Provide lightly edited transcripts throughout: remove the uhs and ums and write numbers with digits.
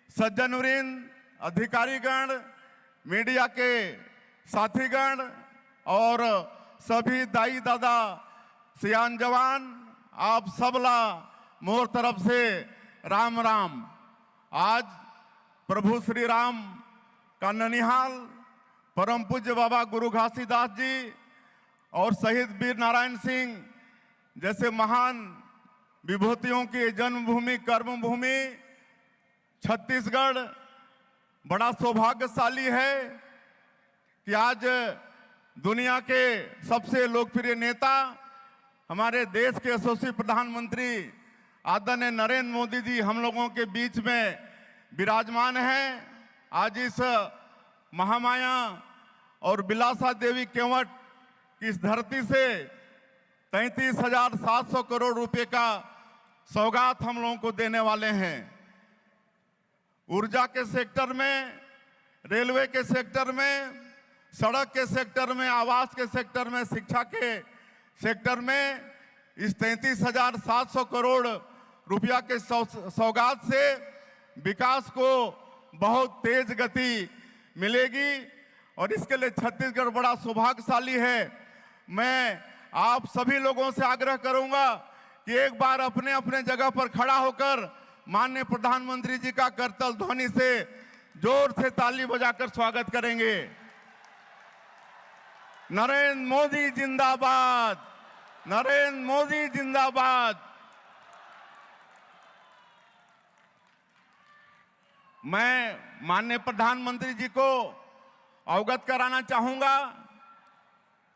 सज्जनवृंद, अधिकारीगण, मीडिया के साथीगण और सभी दाई दादा, सियान जवान, आप सबला मोर तरफ से राम राम। आज प्रभु श्री राम का ननिहाल परम पूज्य बाबा गुरु घासीदास जी और शहीद वीर नारायण सिंह जैसे महान विभूतियों की जन्मभूमि, कर्मभूमि छत्तीसगढ़ बड़ा सौभाग्यशाली है कि आज दुनिया के सबसे लोकप्रिय नेता, हमारे देश के यशस्वी प्रधानमंत्री आदरणीय नरेंद्र मोदी जी हम लोगों के बीच में विराजमान हैं। आज इस महामाया और बिलासा देवी केवट की इस धरती से 33,700 करोड़ रुपए का सौगात हम लोगों को देने वाले हैं। ऊर्जा के सेक्टर में, रेलवे के सेक्टर में, सड़क के सेक्टर में, आवास के सेक्टर में, शिक्षा के सेक्टर में इस 33,700 करोड़ रुपया के सौगात से विकास को बहुत तेज गति मिलेगी और इसके लिए छत्तीसगढ़ बड़ा सौभाग्यशाली है। मैं आप सभी लोगों से आग्रह करूंगा कि एक बार अपने अपने जगह पर खड़ा होकर माननीय प्रधानमंत्री जी का करतल ध्वनि से जोर से ताली बजाकर स्वागत करेंगे। नरेंद्र मोदी जिंदाबाद, नरेंद्र मोदी जिंदाबाद। मैं माननीय प्रधानमंत्री जी को अवगत कराना चाहूंगा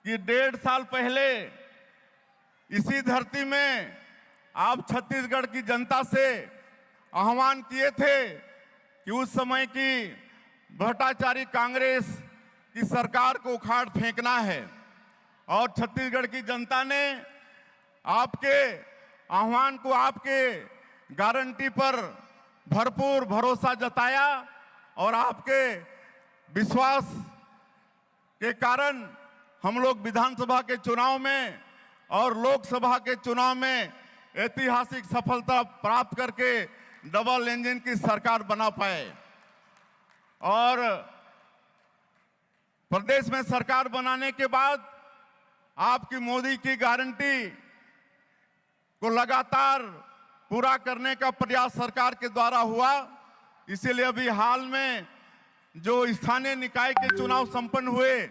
कि 1.5 साल पहले इसी धरती में आप छत्तीसगढ़ की जनता से आह्वान किए थे कि उस समय की भ्रष्टाचारी कांग्रेस की सरकार को उखाड़ फेंकना है और छत्तीसगढ़ की जनता ने आपके आह्वान को, आपके गारंटी पर भरपूर भरोसा जताया और आपके विश्वास के कारण हम लोग विधानसभा के चुनाव में और लोकसभा के चुनाव में ऐतिहासिक सफलता प्राप्त करके डबल इंजन की सरकार बना पाए और प्रदेश में सरकार बनाने के बाद आपकी मोदी की गारंटी को लगातार पूरा करने का प्रयास सरकार के द्वारा हुआ। इसीलिए अभी हाल में जो स्थानीय निकाय के चुनाव संपन्न हुए,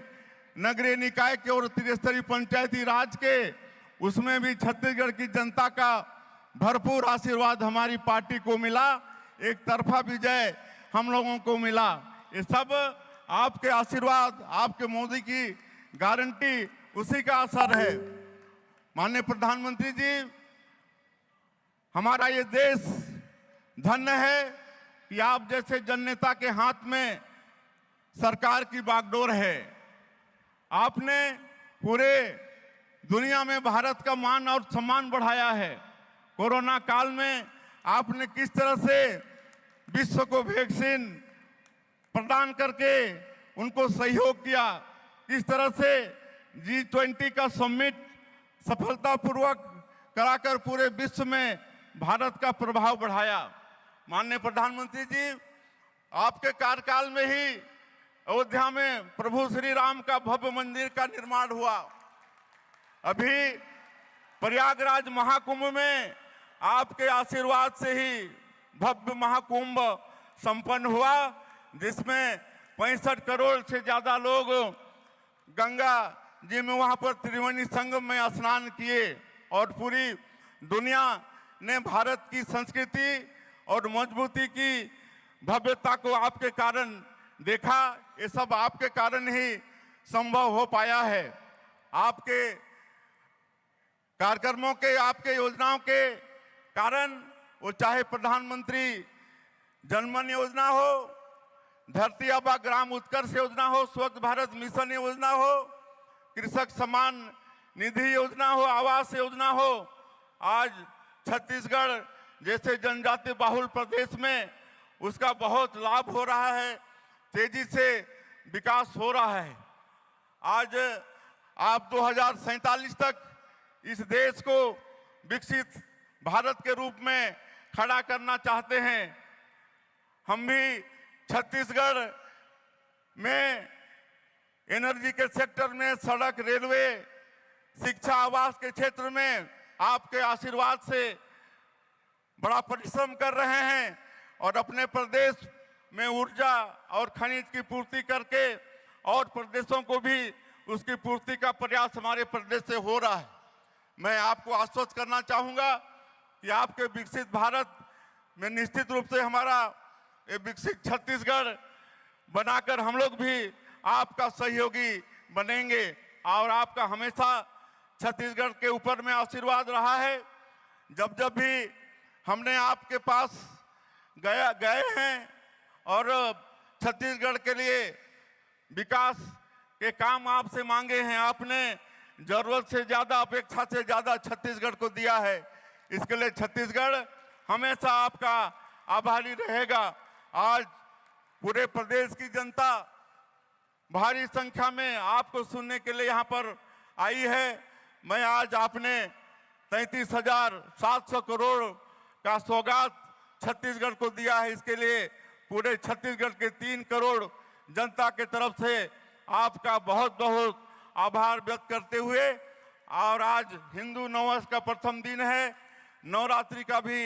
नगरीय निकाय के और त्रिस्तरीय पंचायती राज के, उसमें भी छत्तीसगढ़ की जनता का भरपूर आशीर्वाद हमारी पार्टी को मिला। एक तरफा विजय हम लोगों को मिला। ये सब आपके आशीर्वाद, आपके मोदी की गारंटी, उसी का असर है। माननीय प्रधानमंत्री जी, हमारा ये देश धन्य है कि आप जैसे जननेता के हाथ में सरकार की बागडोर है। आपने पूरे दुनिया में भारत का मान और सम्मान बढ़ाया है। कोरोना काल में आपने किस तरह से विश्व को वैक्सीन प्रदान करके उनको सहयोग किया, किस तरह से G20 का समिट सफलतापूर्वक कराकर पूरे विश्व में भारत का प्रभाव बढ़ाया। माननीय प्रधानमंत्री जी, आपके कार्यकाल में ही अयोध्या में प्रभु श्री राम का भव्य मंदिर का निर्माण हुआ। अभी प्रयागराज महाकुंभ में आपके आशीर्वाद से ही भव्य महाकुंभ संपन्न हुआ, जिसमें 65 करोड़ से ज्यादा लोग गंगा जी में वहां पर त्रिवेणी संगम में स्नान किए और पूरी दुनिया ने भारत की संस्कृति और मजबूती की भव्यता को आपके कारण देखा। ये सब आपके कारण ही संभव हो पाया है। आपके कार्यक्रमों के, आपके योजनाओं के कारण, वो चाहे प्रधानमंत्री जनमन योजना हो, धरती आबा ग्राम उत्कर्ष योजना हो, स्वच्छ भारत मिशन योजना हो, कृषक सम्मान निधि योजना हो, आवास योजना हो, आज छत्तीसगढ़ जैसे जनजाति बाहुल प्रदेश में उसका बहुत लाभ हो रहा है, तेजी से विकास हो रहा है। आज आप 2047 तक इस देश को विकसित भारत के रूप में खड़ा करना चाहते हैं। हम भी छत्तीसगढ़ में एनर्जी के सेक्टर में, सड़क, रेलवे, शिक्षा, आवास के क्षेत्र में आपके आशीर्वाद से बड़ा परिश्रम कर रहे हैं और अपने प्रदेश में ऊर्जा और खनिज की पूर्ति करके और प्रदेशों को भी उसकी पूर्ति का प्रयास हमारे प्रदेश से हो रहा है। मैं आपको आश्वस्त करना चाहूंगा कि आपके विकसित भारत में निश्चित रूप से हमारा ये विकसित छत्तीसगढ़ बनाकर हम लोग भी आपका सहयोगी बनेंगे और आपका हमेशा छत्तीसगढ़ के ऊपर में आशीर्वाद रहा है। जब जब भी हमने आपके पास गए हैं और छत्तीसगढ़ के लिए विकास के काम आपसे मांगे हैं, आपने जरूरत से ज्यादा, अपेक्षा से ज्यादा छत्तीसगढ़ को दिया है। इसके लिए छत्तीसगढ़ हमेशा आपका आभारी रहेगा। आज पूरे प्रदेश की जनता भारी संख्या में आपको सुनने के लिए यहाँ पर आई है। मैं आज आपने 33,700 करोड़ का सौगात छत्तीसगढ़ को दिया है, इसके लिए पूरे छत्तीसगढ़ के 3 करोड़ जनता के तरफ से आपका बहुत बहुत आभार व्यक्त करते हुए, और आज हिंदू नववर्ष का प्रथम दिन है, नवरात्रि का भी